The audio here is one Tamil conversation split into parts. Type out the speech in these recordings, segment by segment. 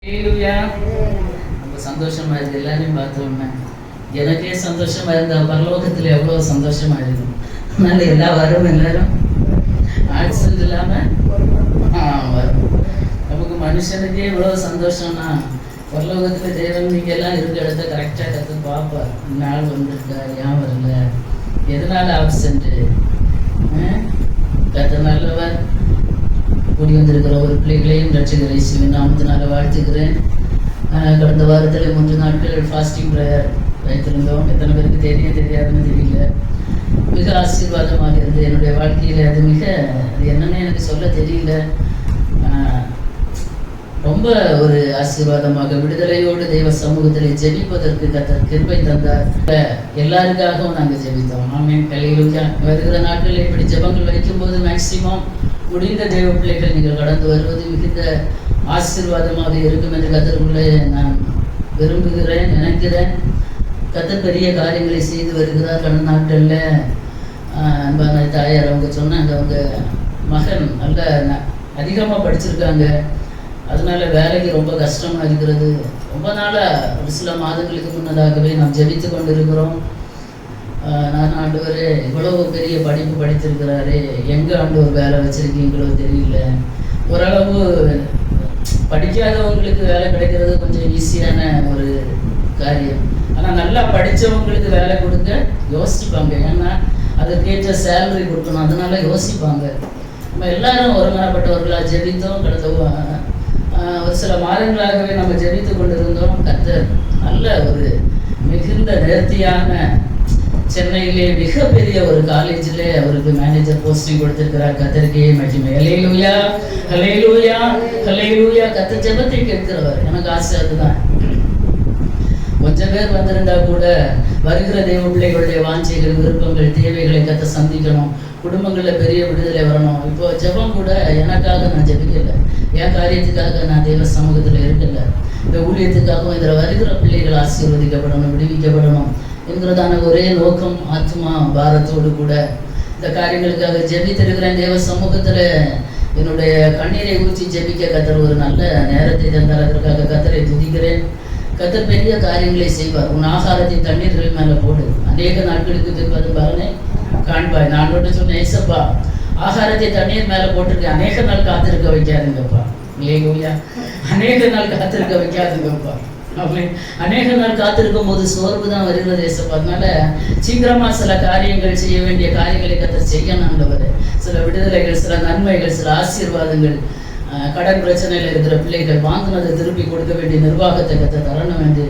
ரொம்ப சந்தோஷமா இருக்கு. எல்லாரையும் பார்த்தோம்னா எனக்கே சந்தோஷமா இருந்தா பரலோகத்துல எவ்வளவு சந்தோஷமா இருக்கும். அதனால எல்லா வரும் எல்லாரும் ஆக்சிடென்ட் இல்லாம வரும். நமக்கு மனுஷனுக்கே இவ்வளவு சந்தோஷம்னா பரலோகத்துல தேவன் நீங்க எல்லாம் இருக்க இடத்த கரெக்டா கத்து பார்ப்பார். நாள் வந்திருக்கா, ஏன் வரல, எதனால ஆப்சண்ட், கத்த நல்லவர். கூடி வந்திருக்கிற ஒரு பிள்ளைகளையும் ரட்சகர் இயேசுவின் நாமத்தினால வாழ்த்துக்கிறேன். கடந்த வாரத்தில் 3 நாட்கள் ஃபாஸ்டிங் ப்ரேயர் வைத்திருந்தோம். எத்தனை பேருக்கு தெரியாதுன்னு தெரியல. மிக ஆசீர்வாதமாக இருந்தது என்னுடைய வாழ்க்கையில். அது என்னன்னு எனக்கு சொல்ல தெரியல. ரொம்ப ஒரு ஆசீர்வாதமாக விடுதலையோடு தெய்வ சமூகத்தில் ஜெபிப்பதற்கு கர்த்தர் கிருபை தந்தார். எல்லாருக்காகவும் நாங்கள் ஜெபித்தோம். ஆமென். ஹல்லேலூயா. வருகிற நாட்களில் இப்படி ஜெபங்கள் வைக்கும்போது மேக்சிமம் முடிந்த தெய்வ பிள்ளைகள் நீங்கள் கடந்து வருவது மிகுந்த ஆசீர்வாதமாக இருக்கும் என்று கர்த்தருக்குள்ளே நான் விரும்புகிறேன், நினைக்கிறேன். கர்த்தர் பெரிய காரியங்களை செய்து வருகிறார். கடந்த நாட்களில் அன்பான தாயார் அவங்க சொன்னாங்க, அவங்க மகன் நல்ல அதிகமாக படிச்சிருக்காங்க, அதனால வேலைக்கு ரொம்ப கஷ்டமாக இருக்கிறது. ரொம்ப நாளாக ஒரு சில மாதங்களுக்கு முன்னதாகவே நாம் ஜெபித்து கொண்டு இருக்கிறோம். நான் ஆண்டவரே இவ்வளவு பெரிய படிப்பு படித்திருக்கிறாரே, எங்கே ஆண்டவர் வேலை வச்சுருக்கீங்களோ தெரியல. ஓரளவு படிக்காதவங்களுக்கு வேலை கிடைக்கிறது கொஞ்சம் ஈஸியான ஒரு காரியம். ஆனால் நல்லா படித்தவங்களுக்கு வேலை கொடுக்க யோசிப்பாங்க. ஏன்னா அதுக்கேற்ற சேலரி கொடுக்கணும், அதனால யோசிப்பாங்க. நம்ம எல்லாரும் ஒருமனப்பட்டவர்களாக ஜெபித்தோம். கடந்த ஒரு சில மாதங்களாகவே நம்ம ஜெபித்து கொண்டிருந்தோம். கர்த்தர் நல்ல ஒரு மிகுந்த நேர்த்தியான சென்னையிலே மிகப்பெரிய ஒரு காலேஜிலே அவருக்கு மேனேஜர் போஸ்டிங் கொடுத்திருக்கிறார். கர்த்தருக்கே மகிமை. ஹல்லேலூயா, ஹல்லேலூயா, ஹல்லேலூயா. கர்த்தர் ஜெபத்தை கேட்கிறவர். எனக்கு ஆசை அதுதான். கொஞ்சம் பேர் வந்திருந்தா கூட வருகிற தெய்வ பிள்ளைகளுடைய வாஞ்சைகள், விருப்பங்கள், தேவைகளை கர்த்தர் சந்திக்கணும். குடும்பங்களில் பெரிய விடுதலை வரணும். இப்போ ஜெபம் கூட எனக்காக நான் ஜெபிக்கல, என் காரியத்துக்காக நான் தெய்வ சமூகத்தில் இருக்கல. இந்த ஊழியத்துக்காகவும் இதில் வருகிற பிள்ளைகள் ஆசீர்வதிக்கப்படணும், விடுவிக்கப்படணும் என்கிறதான ஒரே நோக்கம், ஆத்மா பாரத்தோடு கூட இந்த காரியங்களுக்காக ஜெபித்திருக்கிறேன். தேவ சமூகத்தில் என்னுடைய கண்ணீரை ஊற்றி ஜெபிக்க கர்த்தர் ஒரு நல்ல நேரத்தை தந்தார். அதற்காக கர்த்தரை துதிக்கிறேன். கர்த்தர் பெரிய காரியங்களை செய்வார். உன் ஆகாரத்தை தண்ணீர்கள் மேலே போடு, அநேக நாட்களுக்கு பின்பது பலனை காண்பாய். நான் மட்டும் சொன்னேன், ஏசப்பா ஆகாரத்தை தண்ணீர் மேலே போட்டிருக்கேன், அநேக நாள் காத்திருக்க வைக்காதுங்கப்பா. இல்லையா? அநேக நாள் காத்திருக்க வைக்காதுங்கப்பா. அநேக நாள் காத்திருக்கும் போது சோர்வு தான் வருகிறது ஏசப்பா. அதனால சீக்கிரமா சில காரியங்கள், செய்ய வேண்டிய காரியங்களை கர்த்தர் செய்யணும்ன்றவர். சில விடுதலைகள், சில நன்மைகள், சில ஆசீர்வாதங்கள், கடன் பிரச்சனையில் இருக்கிற பிள்ளைகள் வாங்கினதை திருப்பி கொடுக்க வேண்டிய நிர்வாகத்தை கர்த்தர் தரணும் என்று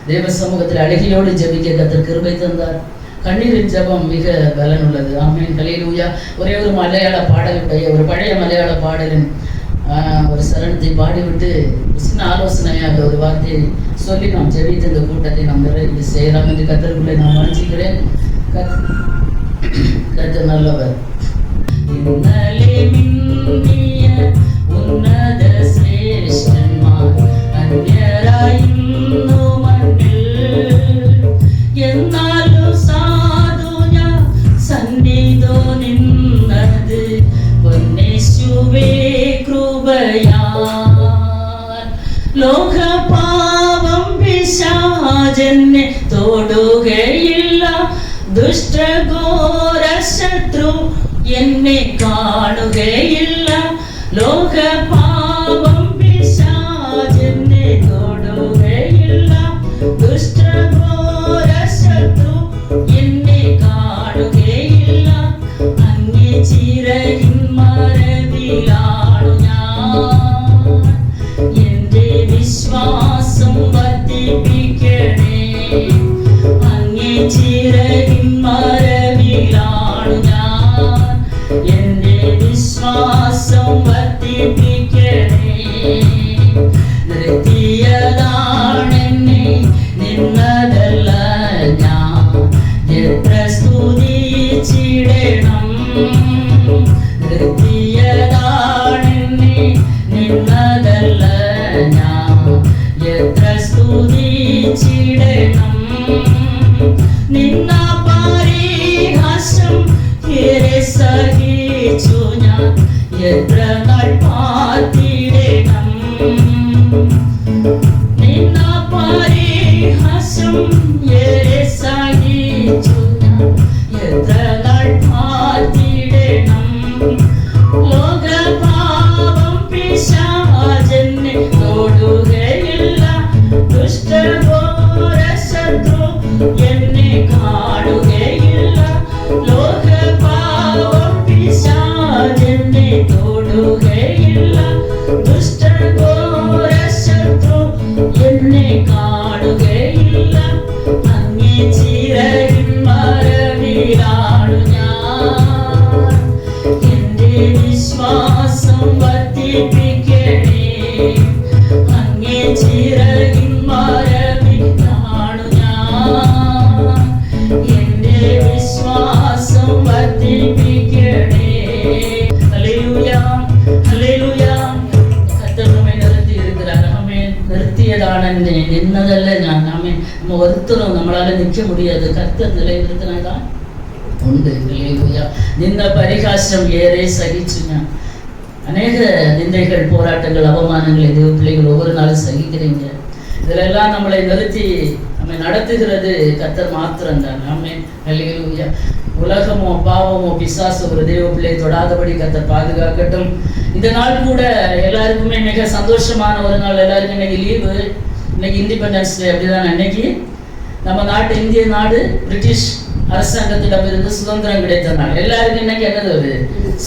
தேவ சமூகத்தில் அழகியோடு ஜெபிக்க கர்த்தர் கிருபை தந்தார். கண்ணீரின் ஜெபம் மிக பலன் உள்ளது. ஆமென். ஹல்லேலூயா. ஒரே ஒரு மலையாள பாடலுடைய ஒரு பழைய மலையாள பாடலின் ஒரு சரணத்தை பாடிவிட்டு சின்ன ஆலோசனையாக ஒரு வார்த்தையை சொல்லி நாம் ஜெபித்து இந்த கூட்டத்தை நாம் நிறைவு செய்யலாம் என்று கர்த்தருக்குள்ளே நான் வாஞ்சிக்கிறேன். கர்த்தர் நல்லவர். உன்னத சிரேஷ்டன்மார் அந்நியராயின்னு மண்ணில் എന്നാലും സാധു ഞാൻ സന്നിധോ നിന്നത് പൊന്നേശുവേ കൃപയാൽ. ലോകപാപം പിശാചെന്നെ തൊടുകയില്ല, ദുഷ്ടഘോര ശത്രു എന്നെ കാണുകയില്ല. ലോകപാപം പിശാചെന്നെ തൊടുകയില്ല, ദുഷ്ടഘോര ശത്രു എന്നെ കാണുകയില്ല. അങ്ങേ ചിറകിൻ മറവിലാണു ഞാൻ, എന്റെ വിശ്വാസം വർദ്ധിപ്പിക്കണേ. അങ്ങേ ചിറകിൻ മറവിലാണു ഞാൻ, എന്റെ വിശ്വാസം വർദ്ധിപ്പിക്കണേ. നിർത്തിയതാണെന്നെ നിന്നതല്ല ഞാൻ, എത്ര സ്തുതിച്ചിടണം. നിർത്തിയതാണെന്നെ നിന്നതല്ല ഞാൻ, എത്ര സ്തുതിച്ചിടണം. നിന്ന പരിഹാസം ഏറെ സഹിച്ചു ഞാൻ, എത്ര നാൾ പാർത്തിടണം. ചിറകിൻ മരവിനാണു ഞാൻ എന്റെ വിശ്വാസം വർദ്ധിപ്പിക്കണേ. Hallelujah hallelujah. കർത്താവ് നമ്മെ നിർത്തി இருக்கிறார். നമ്മെ നിർത്തിയതാണ് നിന്നതല്ല ഞാൻ. നമ്മെ நம்ம ஒருத்தரும் நம்மளால நிற்க முடியாது. கர்த்தர் நிலைநிறுத்தினதான் ഉണ്ട്. ഹല്ലേലൂയ. നിന്ന പരിഹാസം ഏറെ സഹിച്ചു ഞാൻ. அநேக நிந்தைகள், போராட்டங்கள், அவமானங்களை தேவ பிள்ளைகள் ஒவ்வொரு நாளும் சகிக்கிறீங்க. இதிலெல்லாம் நம்மளை நிறுத்தி நம்மை நடத்துகிறது கர்த்தர் மாத்திரம்தான். ஆமென். ஹல்லேலூயா. உலகமோ பாவமோ பிசாசு ஒரு தேவ பிள்ளை தொடாதபடி கர்த்தர் பாதுகாக்கட்டும். இந்த நாள் கூட எல்லாருக்குமே மிக சந்தோஷமான ஒரு நாள். எல்லாருக்கும் இன்னைக்கு லீவு, இன்னைக்கு இண்டிபெண்டன்ஸ் டே. அப்படிதான் இன்னைக்கு நம்ம நாட்டு, இந்திய நாடு பிரிட்டிஷ் அரசாங்கத்திடம் இருந்து சுதந்திரம் கிடைத்த நாள். எல்லாருக்கும் இன்னைக்கு என்னது ஒரு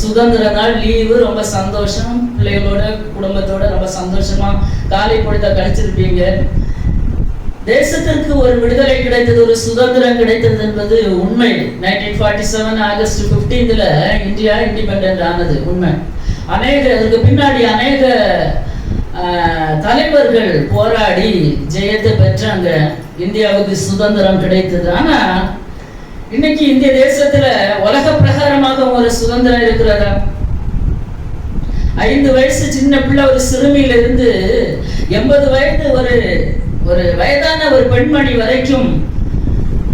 சுதந்திர நாள், லீவு. ரொம்ப சந்தோஷம். பிள்ளைகளோட குடும்பத்தோட ரொம்ப சந்தோஷமா காலை பொழுத கழிச்சிருப்பீங்க. தேசத்திற்கு ஒரு விடுதலை கிடைத்தது, ஒரு சுதந்திரம் கிடைத்தது என்பது உண்மை. 1947 ஆகஸ்ட் 15 இந்தியா இண்டிபெண்டன்ட் ஆனது உண்மை. அதுக்கு பின்னாடி அநேக தலைவர்கள் போராடி ஜெயத்தை பெற்றாங்க. இந்தியாவுக்கு சுதந்திரம் கிடைத்தது. ஆனா இன்னைக்கு இந்திய தேசத்துல உலக பிரகாரமாக ஒரு சுதந்திரம் இருக்கிறதா? 5 வயசு சின்ன பிள்ளை ஒரு சிறுமியில இருந்து 80 வயது ஒரு வயதான ஒரு பெண்மணி வரைக்கும்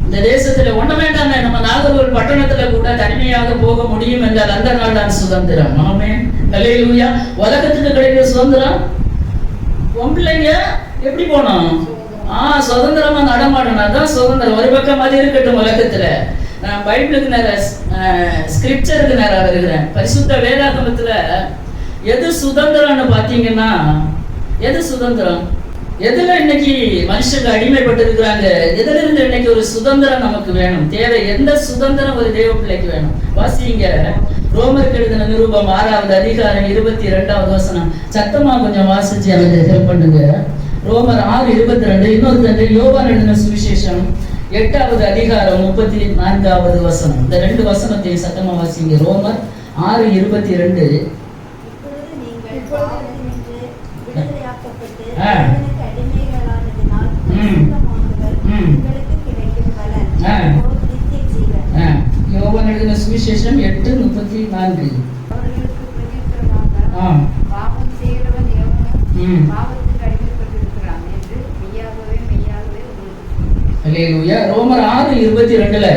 இந்த தேசத்துல ஒண்ணு வேண்டாம். நம்ம நாகர்கோவில் பட்டணத்துல கூட தனிமையாக போக முடியும் என்றால் அந்த நாள் தான் சுதந்திரம். ஆமென். ஹல்லேலூயா. உலகத்துக்கு கிடைக்கிற சுதந்திரம் பொம்பளைங்க எப்படி போனோம்? சுதந்திரமா நடமாடணும். அதான் சுதந்திரம். ஒரு பக்கம் அது இருக்கட்டும். உலகத்துல நான் பைபிளுக்கு நேரம் ஸ்கிரிப்சருக்கு நேரம் வருகிறேன். பரிசுத்த வேதாகமத்துல எது சுதந்திரம்னு பாத்தீங்கன்னா, எது சுதந்திரம்? எதுல இன்னைக்கு மனுஷங்க அடிமைப்பட்டு இருக்கிறாங்க? எதுல இருந்து இன்னைக்கு ஒரு சுதந்திரம் நமக்கு வேணும்? தேவை. எந்த சுதந்திரம் ஒரு தேவ பிள்ளைக்கு வேணும்? வாசிங்க. ரோமருக்கு எழுதின நிருபம் 6வது அதிகாரம் 22வது வசனம். சத்தமா கொஞ்சம் வாசிச்சு எனக்கு ஹெல்ப் பண்ணுங்க. ரோமர் 6:22. இன்னொரு தந்தை யோவான் எழுதின சுவிசேஷம் 8வது அதிகாரம் 34வது வசனம். இந்த 2 வசனத்தையும் சத்தமா வாசிங்க. ரோமர் 6:22. யோவான் எழுதின சுவிசேஷம் 8:34. ரோமர் 6:22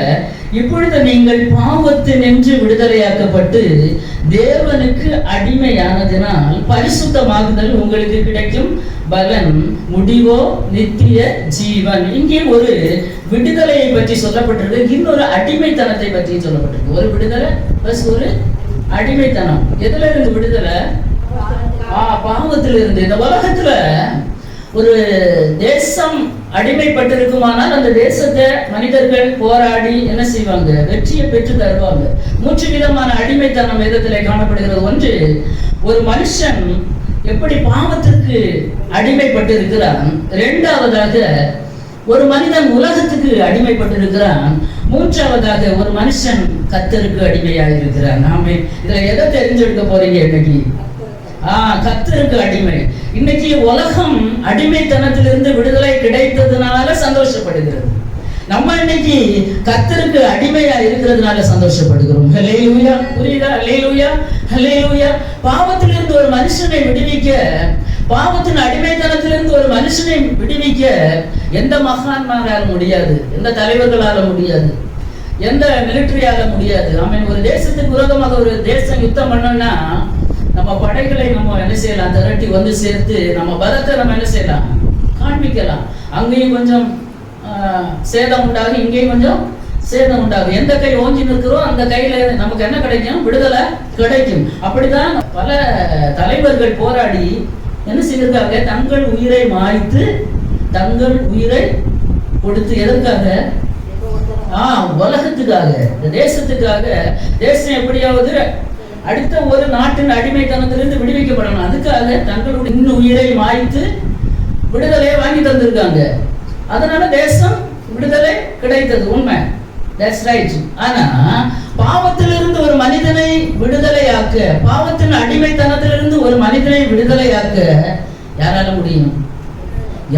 இப்பொழுது நீங்கள் பாவத்தினின்று விடுதலையாக்கப்பட்டு தேவனுக்கு அடிமையானதினால் பரிசுத்தமாகுதல் உங்களுக்கு கிடைக்கும் பலன், முடிவோ நித்திய ஜீவன். இங்கே ஒரு விடுதலையை பற்றி சொல்லப்பட்டிருக்கு, இன்னொரு அடிமைத்தனத்தை பற்றி சொல்லப்பட்டிருக்கு. ஒரு விடுதலை பிளஸ் ஒரு அடிமைத்தனம். எதுல இருந்து விடுதலை? பாவத்திலிருந்து. இந்த உலகத்துல ஒரு தேசம் அடிமைப்பட்டிருக்குமானால் அந்த தேசத்தை மனிதர்கள் போராடி என்ன செய்வாங்க? வெற்றியை பெற்று தருவாங்க. 3 விதமான அடிமைத்தனம் வேதத்திலே காணப்படுகிறது. ஒன்று, ஒரு மனுஷன் எப்படி பாவத்திற்கு அடிமைப்பட்டு இருக்கிறான். 2வதாக ஒரு மனிதன் உலகத்துக்கு அடிமைப்பட்டு இருக்கிறான். 3வதாக ஒரு மனுஷன் கர்த்தருக்கு அடிமையாக இருக்கிறான். நாம இதுல எதை தெரிஞ்செடுக்க போறீங்க இன்னைக்கு? கர்த்தருக்கு அடிமை. இன்னைக்கு உலகம் அடிமைத்தனத்திலிருந்து விடுதலை கிடைத்ததுனால சந்தோஷப்படுகிறது. நம்ம இன்னைக்கு கர்த்தருக்கு அடிமையா இருக்கிறதுனால சந்தோஷப்படுகிறோம். ஹல்லேலூயா. புரியுதா? ஹல்லேலூயா ஹல்லேலூயா. பாவத்திலிருந்து ஒரு மனுஷனை விடுவிக்க, பாவத்தின் அடிமைத்தனத்திலிருந்து ஒரு மனுஷனை விடுவிக்க எந்த மகான்மாரால முடியாது, எந்த தலைவர்களால முடியாது, எந்த மிலிட்டரியால முடியாது. ஆமென். ஒரு தேசத்துக்கு விரோதமாக ஒரு தேசம் யுத்தம் பண்ணோம்னா நம்ம படைகளை நம்ம என்ன செய்யலாம்? திரட்டி வந்து சேர்த்து நம்ம பலத்தை நம்ம என்ன செய்யலாம்? காண்பிக்கலாம். அங்கேயும் கொஞ்சம் சேதம் உண்டாகும், இங்கேயும் கொஞ்சம் சேதம் உண்டாகும். எந்த கை ஓஞ்சி நிற்கிறோம் அந்த கையில நமக்கு என்ன கிடைக்கும்? விடுதலை கிடைக்கும். அப்படிதான் பல தலைவர்கள் போராடி என்ன செய்திருக்காங்க? தங்கள் உயிரை மாய்த்து தங்கள் உயிரை கொடுத்து. எதற்காக? உலகத்துக்காக, தேசத்துக்காக. தேசம் எப்படியாவது அடுத்த ஒரு நாட்டின் அடிமைத்தனத்திலிருந்து விடுவிக்கப்படணும். அதுக்காக தங்களுடைய இன்னும் உயிரை மாய்த்து விடுதலையை வாங்கி தந்திருக்காங்க. அதனால தேசம் விடுதலை கிடைத்தது. உண்மை. That's right. ஆனா பாவத்திலிருந்து ஒரு மனிதனை விடுதலையாக்க, பாவத்தின் அடிமைத்தனத்திலிருந்து ஒரு மனிதனை விடுதலையாக்க யாரால முடியும்?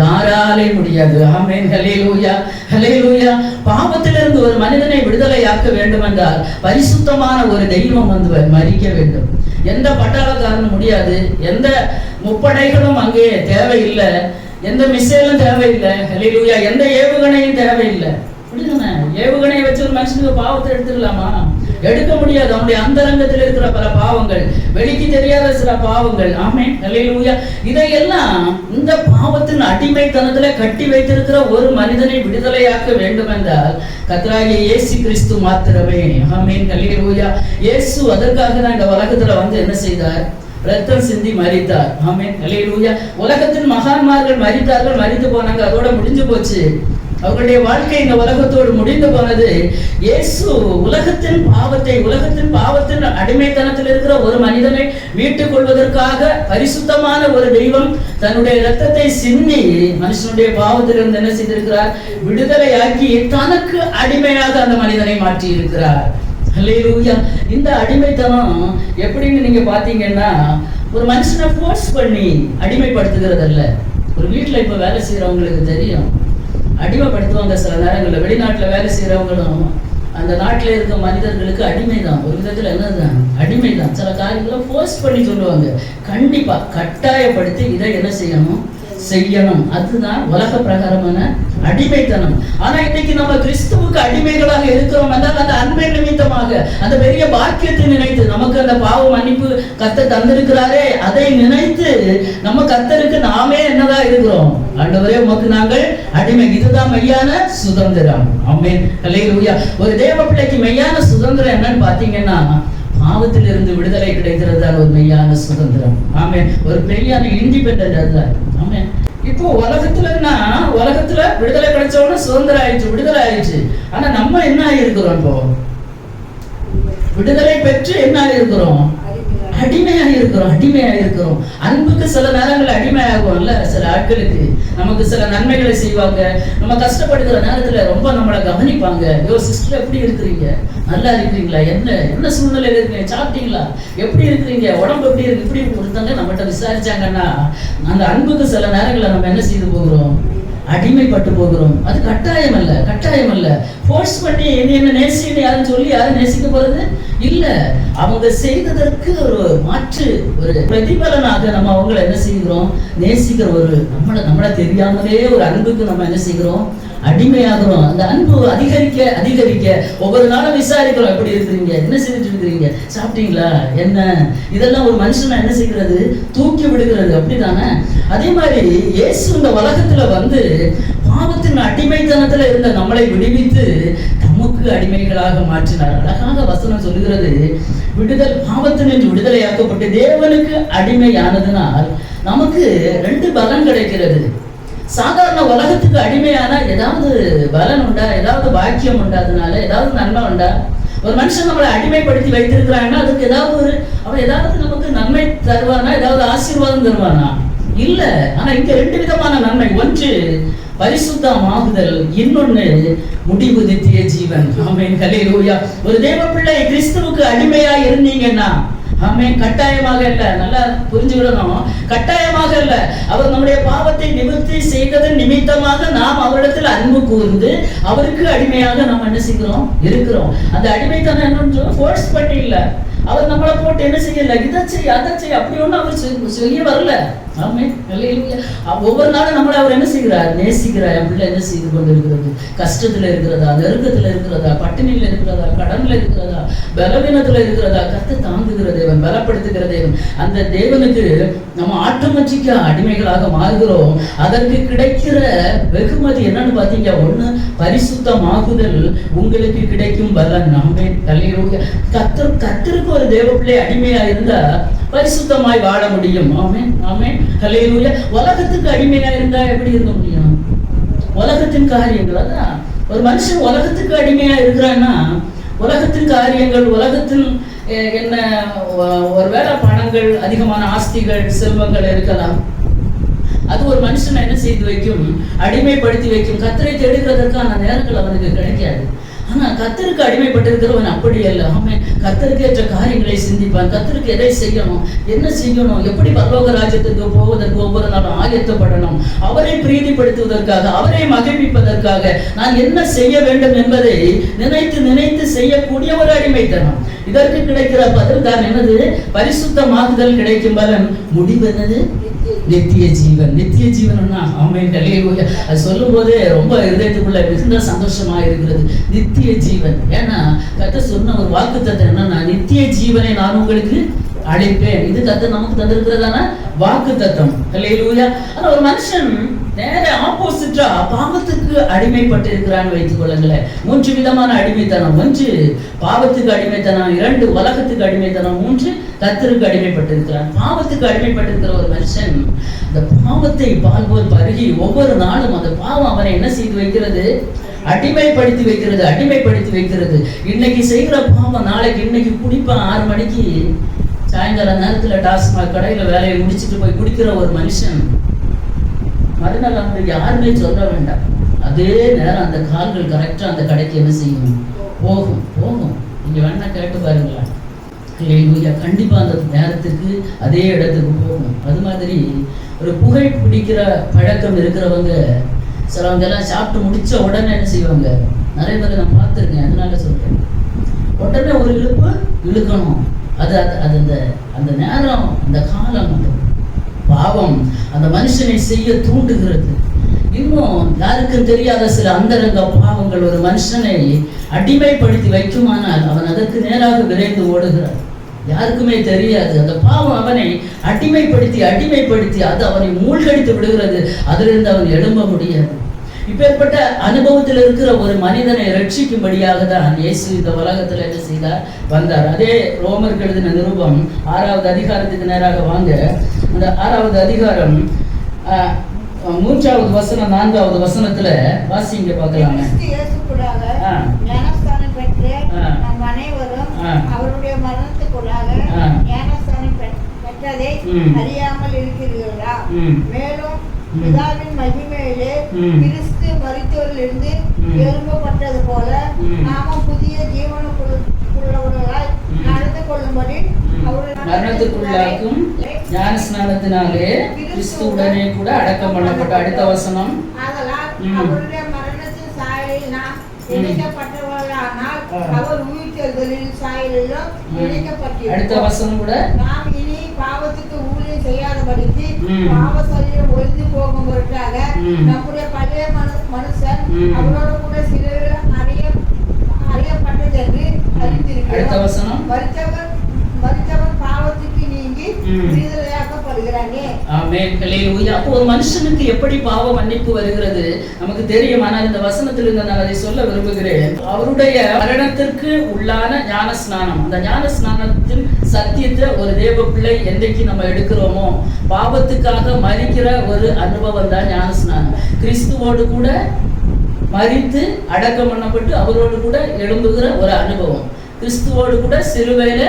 யாராலே முடியாது. ஆமென். ஹல்லேலூயா, ஹல்லேலூயா. பாவத்திலிருந்து ஒரு மனிதனை விடுதலையாக்க வேண்டும் என்றால் பரிசுத்தமான ஒரு தெய்வம் வந்து மரிக்க வேண்டும். எந்த பட்டாளக்காரனும் முடியாது, எந்த முப்படைகளும் அங்கே தேவையில்லை, எந்த மிசைலும் தேவையில்லை. ஹல்லேலூயா. எந்த ஏவுகணையும் தேவையில்லை. புரியுதுண்ணே? ஏவுகணையை வச்சு ஒரு மனுஷனுக்கு பாவத்தை எடுத்துடலாமா? எடுக்க முடியாது. அவனுடைய அந்தரங்கத்தில் இருக்கிற பல பாவங்கள், வெளிக்கு தெரியாத சில பாவங்கள். ஆமென். ஹல்லேலூயா. இதையெல்லாம் இந்த பாவத்தின் அடிமைத்தனத்துல கட்டி வைத்திருக்கிற ஒரு மனிதனை விடுதலையாக்க வேண்டும் என்றால் கர்த்தராகிய இயேசு கிறிஸ்து மாத்திரமே. ஆமென். ஹல்லேலூயா. இயேசு அதற்காக தான் இந்த உலகத்துல வந்து என்ன செய்தார்? ரத்தம் சிந்தி மரித்தார். ஆமென். ஹல்லேலூயா. உலகத்தின் மகான்மார்கள் மரித்தார்கள், மரித்து போனாங்க, அதோட முடிஞ்சு போச்சு. அவர்களுடைய வாழ்க்கை இந்த உலகத்தோடு முடிந்து போனது. இயேசு உலகத்தின் பாவத்தின் அடிமைத்தனத்தில் இருக்கிற ஒரு மனிதனை மீட்டுக் கொள்வதற்காக பரிசுத்தமான ஒரு தெய்வம் தன்னுடைய இரத்தத்தை சிந்தி மனுஷனுடைய பாவத்திலிருந்து என்ன செய்திருக்கிறார்? விடுதலையாக்கி தனக்கு அடிமையாக அந்த மனிதனை மாற்றி இருக்கிறார். ஹல்லேலூயா. இந்த அடிமைத்தனம் எப்படின்னு நீங்க பாத்தீங்கன்னா, ஒரு மனுஷனை ஃபோர்ஸ் பண்ணி அடிமைப்படுத்துகிறது அல்ல. ஒரு வீட்டுல இப்ப வேலை செய்யறவங்களுக்கு தெரியும், அடிமைப்படுத்துவாங்க. சில நேரங்களில் வெளிநாட்டுல வேலை செய்யறவங்களும் அந்த நாட்டில் இருக்க மனிதர்களுக்கு அடிமைதான். ஒரு விதத்துல என்னதுதான்? அடிமைதான். சில காரியங்களை ஃபோர்ஸ் பண்ணி சொல்லுவாங்க. கண்டிப்பா கட்டாயப்படுத்தி இதை என்ன செய்யணும்? செய்யணும். அதுதான் உலக பிரகாரமான அடிமைத்தனம். ஆனா இன்னைக்கு நம்ம கிறிஸ்துவுக்கு அடிமைகளாக இருக்கிறோம் என்றால் அந்த அன்பை நிமித்தமாக, அந்த பெரிய பாக்கியத்தை நினைத்து, நமக்கு அந்த பாவ மன்னிப்பு கர்த்தர் தந்திருக்கிறாரே அதை நினைத்து நம்ம கர்த்தருக்கு நாமே என்னதான் இருக்கிறோம்? ஆண்டவரே உமக்கு நாங்கள் அடிமை. இதுதான் மெய்யான சுதந்திரம். ஆமென். ஹல்லேலூயா. ஒரு தேவ பிள்ளைக்கு மெய்யான சுதந்திரம் என்னன்னு பாத்தீங்கன்னா, பாவத்தில் இருந்து விடுதலை கிடைக்கிறது தான் ஒரு மெய்யான சுதந்திரம். ஆமென். ஒரு மெய்யான இண்டிபெண்டன்ட் அதுதான். ஆமென். இப்போ உலகத்துல விடுதலை கிடைச்சவன சுதந்திரம் ஆயிடுச்சு, விடுதலை ஆயிடுச்சு. ஆனா நம்ம என்ன ஆகிருக்கிறோம்? இப்போ விடுதலை பெற்று என்ன ஆகிருக்கிறோம்? அடிமையாக இருக்கிறோம். அன்புக்கு சில நேரங்கள் அடிமையாகும்ல. சில ஆட்களுக்கு நமக்கு சில நன்மைகளை செய்வாங்க, நம்ம கஷ்டப்படுகிற நேரத்துல ரொம்ப நம்மளை கவனிப்பாங்க. யோ சிஸ்டர் எப்படி இருக்கிறீங்க? நல்லா இருக்கிறீங்களா? என்ன சூழ்நிலையில இருக்கீங்க? சாப்பிட்டீங்களா? எப்படி இருக்கிறீங்க? உடம்பு எப்படி இருக்கு? இப்படி ஒருத்தங்க நம்மகிட்ட விசாரிச்சாங்கன்னா அந்த அன்புக்கு சில நேரங்களை நம்ம என்ன செய்து போகிறோம்? அடிமைப்பட்டு போகிறோம். அது கட்டாயம் அல்ல. ஃபோர்ஸ் பண்ணி என்ன நேசின்னு யாரும் சொல்லி யாரும் நேசிக்க போறது இல்ல. அவங்க செய்ததற்கு ஒரு மாற்று, ஒரு பிரதிபலனாக நம்ம அவங்களை என்ன செய்கிறோம்? நேசிக்கிற ஒரு நம்மள தெரியாமலே ஒரு அன்புக்கு நம்ம என்ன செய்கிறோம்? அடிமையாகிறோம். அந்த அன்பு அதிகரிக்க ஒவ்வொரு நாளும் விசாரிக்கிறோம். எப்படி இருக்கிறீங்க? என்ன செஞ்சுட்டு இருக்கிறீங்க? சாப்பிட்டீங்களா? என்ன இதெல்லாம் ஒரு மனுஷனை என்ன செய்கிறது? தூக்கி விடுகிறது. அப்படிதானே? அதே மாதிரி இயேசு இந்த உலகத்துல வந்து பாவத்தின் அடிமைத்தனத்துல இருந்த நம்மளை விடுவித்து தமக்கு அடிமைகளாக மாற்றினார். அழகாக வசனம் சொல்லுகிறது, பாவத்தினின்று விடுதலையாக்கப்பட்டு தேவனுக்கு அடிமையானதுனால் நமக்கு 2 பலன் கிடைக்கிறது. சாதாரண உலகத்துக்கு அடிமையான ஏதாவது பலன் உண்டா? ஏதாவது பாக்கியம் உண்டா? அதனால ஏதாவது நன்மை உண்டா? ஒரு மனுஷன் நம்மளை அடிமைப்படுத்தி வைத்திருக்கிறாங்கன்னா அதுக்கு அவன் ஏதாவது நமக்கு நன்மை தருவானா? ஏதாவது ஆசீர்வாதம் தருவானா? இல்ல. ஆனா இங்க 2 விதமான நன்மை. ஒன்று பரிசுத்தமாகுதல், இன்னொன்னு முடிவு நித்திய ஜீவன். ஆமென். ஹல்லேலூயா. ஒரு தேவ பிள்ளை கிறிஸ்துவுக்கு அடிமையா இருந்தீங்கன்னா, ஆமென், கட்டாயமாக இல்ல. நல்லா புரிஞ்சுக்கிடணும். கட்டாயமாக இல்ல. அவர் நம்முடைய பாவத்தை நிவர்த்தி செய்ததன் நிமித்தமாக நாம் அவரிடத்தில் அன்பு கூர்ந்து அவருக்கு அடிமையாக நாம் என்ன செய்கிறோம்? இருக்கிறோம். அந்த அடிமைத்தனம் என்னன்னு ஃபோர்ஸ் பண்ணி இல்ல. அவர் நம்மளை போட்டு என்ன செய்யல, இதை செய் அதை செய் அப்படி ஒண்ணு அவர் செய்ய வரல. ஆமென். ஹல்லேலூயா. ஒவ்வொரு நாளும் நம்மளை அவர் என்ன செய்கிறார்? நேசிக்கிறார். என் பிள்ளை என்ன செய்து கொண்டு இருக்கிறது? கஷ்டத்துல இருக்கிறதா? நெருக்கத்துல இருக்கிறதா? பட்டினியில இருக்கிறதா? கடன்ல இருக்கிறதா? பலவீனத்துல இருக்கிறதா? கர்த்தர் தாங்குகிற தேவன், பலப்படுத்துகிற தேவன். அந்த தேவனுக்கு நம்ம ஆட்டோமேட்டிக்கா அடிமைகளாக மாறுகிறோம். அதற்கு கிடைக்கிற வெகுமதி என்னன்னு பாத்தீங்க? ஒண்ணு பரிசுத்தமாகுதல், உங்களுக்கு கிடைக்கும் பலன். ஆமென். ஹல்லேலூயா. கர்த்தருக்கு ஒரு தேவ பிள்ளை அடிமையா இருந்தா பரிசுத்தமாய் வாழ முடியும். ஆமென். ஆமென். ஹல்லேலூயா. உலகத்துக்கு அடிமையா இருந்தா எப்படி இருக்க முடியும்? உலகத்தின் காரியங்கள். அதான் ஒரு மனுஷன் உலகத்துக்கு அடிமையா இருக்கிறான்னா உலகத்தின் காரியங்கள், உலகத்தின் என்ன ஒருவேளை பணங்கள், அதிகமான ஆஸ்திகள், செல்வங்கள் இருக்கலாம். அது ஒரு மனுஷனை என்ன செய்து வைக்கும்? அடிமைப்படுத்தி வைக்கும். கர்த்தரை தேடுகிறதற்கான நேரங்கள் அவனுக்கு கிடைக்காது. ஆனா கர்த்தருக்கு அடிமைப்பட்டிருக்கிறவன் அப்படி அல்ல. அவன் கர்த்தருக்கு ஏற்ற காரியங்களை சிந்திப்பான். கர்த்தருக்கு எதை செய்யணும், என்ன செய்யணும், எப்படி பரலோக ராஜ்யத்துக்கு போவதற்கு ஒவ்வொரு நாளும் ஆயத்தப்படணும், அவரை பிரீதிப்படுத்துவதற்காக, அவரை மகிழ்விப்பதற்காக நான் என்ன செய்ய வேண்டும் என்பதை நினைத்து நினைத்து செய்யக்கூடிய ஒரு அடிமைத்தனம். இதற்கு கிடைக்கிற பதில் தான் என்னது? பரிசுத்தமாகுதல் கிடைக்கும் பலன் முடிவு என்னது? நித்திய ஜீவன். நித்திய ஜீவன் அது சொல்லும் போதே ரொம்ப இதயத்துக்குள்ள மிகுந்த சந்தோஷமா இருக்கிறது. நித்திய ஜீவன். ஏன்னா கர்த்தர் சொன்ன ஒரு வாக்குத்தத்தம் என்னன்னா, நித்திய ஜீவனை நான் உங்களுக்கு அழைப்பேன். இது கர்த்தர் நமக்கு தந்திருக்கிறதான வாக்குத்தத்தம். அல்லேலூயா. ஆனா ஒரு மனுஷன் நேர ஆப்போசிட்டா பாவத்துக்கு அடிமைப்பட்டு இருக்கிறான்னு வைத்துக் கொள்ளுங்களேன். 3 விதமான அடிமைத்தனம். 1 பாவத்துக்கு அடிமைத்தனம், 2 உலகத்துக்கு அடிமைத்தனம், 3 கர்த்தருக்கு அடிமைப்பட்டு இருக்கிறான். பாவத்துக்கு அடிமைப்பட்டிருக்கிற ஒரு மனுஷன் அந்த பாவத்தை பால் போல் பருகி ஒவ்வொரு நாளும் அந்த பாவம் அவனை என்ன செய்து வைக்கிறது? அடிமைப்படுத்தி வைக்கிறது, அடிமைப்படுத்தி வைக்கிறது. இன்னைக்கு செய்கிற பாவம் நாளைக்கு, இன்னைக்கு குடிப்பான் 6 மணிக்கு சாயங்கால நேரத்துல டாஸ்மாக் கடையில வேலையை முடிச்சுட்டு போய் குடிக்கிற ஒரு மனுஷன் மறுநாள் அவங்களுக்கு யாருமே சொல்ல வேண்டாம், அதே நேரம் அந்த கால்கள் கரெக்டா அந்த கடைக்கு என்ன செய்யும்? போகும். நீங்க வேணா கேட்டு பாருங்களேன். கண்டிப்பா அந்த நேரத்துக்கு அதே இடத்துக்கு போகும். அது மாதிரி ஒரு புகை பிடிக்கிற பழக்கம் இருக்கிறவங்க சிலவங்க எல்லாம் சாப்பிட்டு முடிச்ச உடனே என்ன செய்வாங்க? நிறைய பேரை நான் பார்த்துருக்கேன், அதனால சொல்றேன். உடனே ஒரு இழுப்பு இழுக்கணும். அது அந்த நேரம், அந்த காலம், பாவம் அந்த மனுஷனை செய்ய தூண்டுகிறது. இன்னும் யாருக்கும் தெரியாத சில அந்தரங்க பாவங்கள் ஒரு மனுஷனை அடிமைப்படுத்தி வைக்குமானால் அவன் அதற்கு நேராக விரைந்து ஓடுகிறான். யாருக்குமே தெரியாது. அந்த பாவம் அவனை அடிமைப்படுத்தி அது அவனை மூழ்கடித்து விடுகிறது. அதிலிருந்து அவன் எழும்ப முடியாது. இப்பேற்பட்ட அனுபவத்தில் இருக்கிற ஒரு மனிதனை ரட்சிக்கும்படியாக தான் இயேசு இந்த உலகத்துல என்ன செய்தார்? வந்தார். அதே ரோமருக்கு எழுதின நிருபம் 6வது அதிகாரத்துக்கு நேராக வாங்க. அந்த 6வது அதிகாரம் 3வது வசனம் 4வது வசனத்துல வாசிங்க பார்க்கலாங்க. அவருடைய மரணத்துக்குள்ளாக ஞானஸ்தானம் பெற்றதை அறியாமல் இருக்கிறீர்களா? மேலும் பிதாவின் மகிமையிலே கிறிஸ்து மரித்தோரிலிருந்து எழுப்பப்பட்டது போல நாமும் புதிய ஜீவனுக்குள்ளவர்களாய் நடந்து கொள்ளும்படி மரணத்துக்குள்ளாக்கும் ஞான ஸ்நானத்தினாலே கிறிஸ்துவுடனே கூட அடக்கம் பண்ணப்பட்ட. அடுத்த வசனம், ஆதலால் அவருடைய மரணத்தின் சாயலில் நாம் இணைக்கப்பட்டவர்களானால் அவர் உயிர்த்தெழுதலின் சாயலிலும் இணைக்கப்பட்டிருக்கிறோம். அடுத்த வசனம் கூட, நாம் இனி பாவத்துக்கு ஊழியம் செய்யாதபடிக்கு பாவ சரீரம் ஒழிந்து போகும் பொருட்டாக நம்முடைய பழைய மனுஷன் அவரோட கூட சிலர் அறியப்பட்டது என்று அறிந்திருக்கிறோம். அடுத்த வசனம், மரித்தவன் பாவத்துக்கு நீங்கி விடுதலையாக்கப்படுகிறானே. ஆமென். ஹல்லேலூயா. அப்போ ஒரு மனுஷனுக்கு எப்படி பாவ மன்னிப்பு வருகிறது நமக்கு தெரியும். ஆனால் இந்த வசனத்தில் இருந்து நான் அதை சொல்ல விரும்புகிறேன். அவருடைய மரணத்திற்கு உள்ளான ஞான ஸ்நானம், அந்த ஞான ஸ்நானத்தின் சத்தியத்தை ஒரு தேவ பிள்ளை என்றைக்கு நம்ம எடுக்கிறோமோ பாவத்துக்காக மரிக்கிற ஒரு அனுபவம் தான் ஞான ஸ்நானம். கிறிஸ்துவோடு கூட மரித்து அடக்கம் பண்ணப்பட்டு அவரோடு கூட எழும்புகிற ஒரு அனுபவம், கிறிஸ்துவோடு கூட சிலுவையில